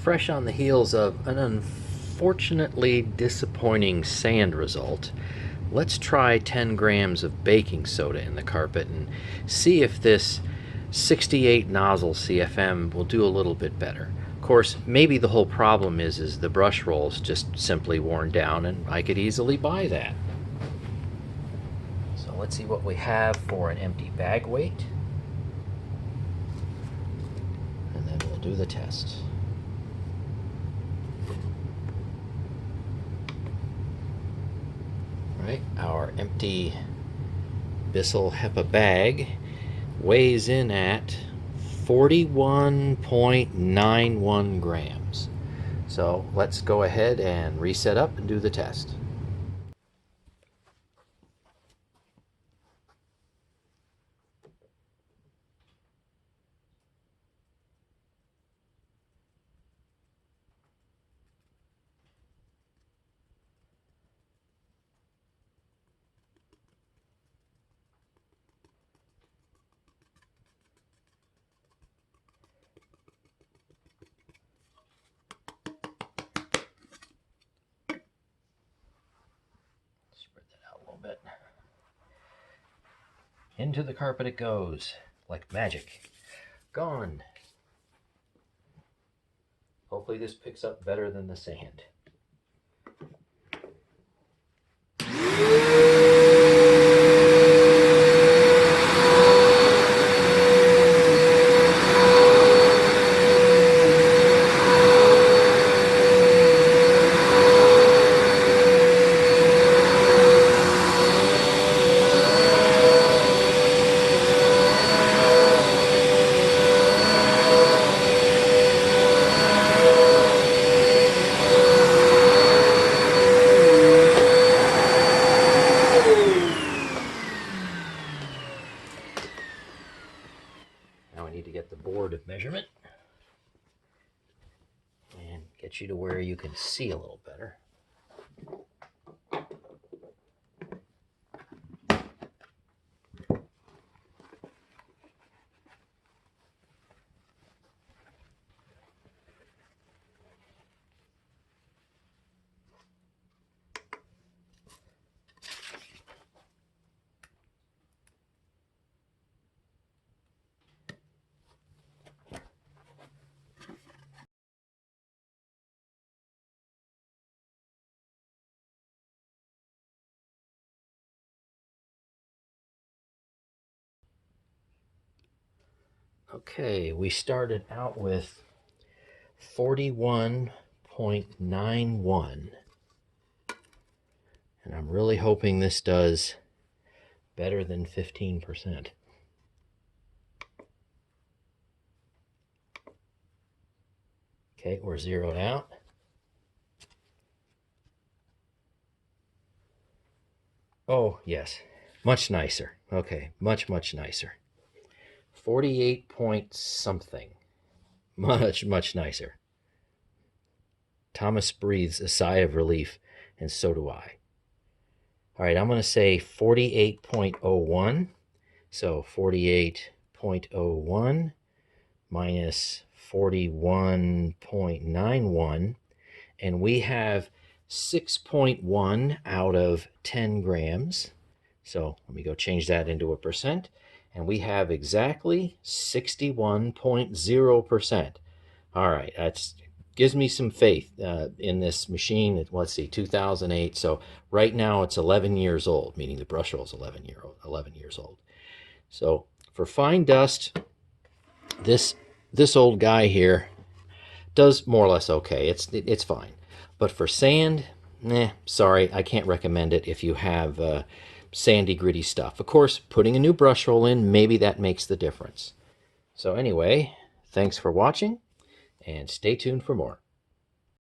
Fresh on the heels of an unfortunately disappointing sand result, let's try 10 grams of baking soda in the carpet and see if this 68 nozzle CFM will do a little bit better. Of course, maybe the whole problem is the brush roll's just simply worn down, and I could easily buy that. So let's see what we have for an empty bag weight, and then we'll do the test. Right, our empty Bissell HEPA bag weighs in at 41.91 grams. So let's go ahead and reset up and do the test. Spread that out a little bit. Into the carpet it goes, like magic. Gone. Hopefully this picks up better than the sand. Now I need to get the board of measurement and get you to where you can see a little better. Okay, we started out with 41.91, and I'm really hoping this does better than 15%. Okay, we're zeroed out. Oh, yes, much nicer. Okay, much nicer. 48 point something. Much nicer. Thomas breathes a sigh of relief, and so do I. All right, I'm going to say 48.01. So 48.01 minus 41.91. And we have 6.1 out of 10 grams. So let me go change that into a percent. And we have exactly 61.0%. All right, that gives me some faith in this machine. Let's see, 2008. So right now it's 11 years old, meaning the brush roll is 11 years old. So for fine dust, this old guy here does more or less okay. It's fine. But for sand, sorry, I can't recommend it if you have sandy, gritty stuff. Of course, putting a new brush roll in, maybe that makes the difference. So anyway, thanks for watching, and stay tuned for more.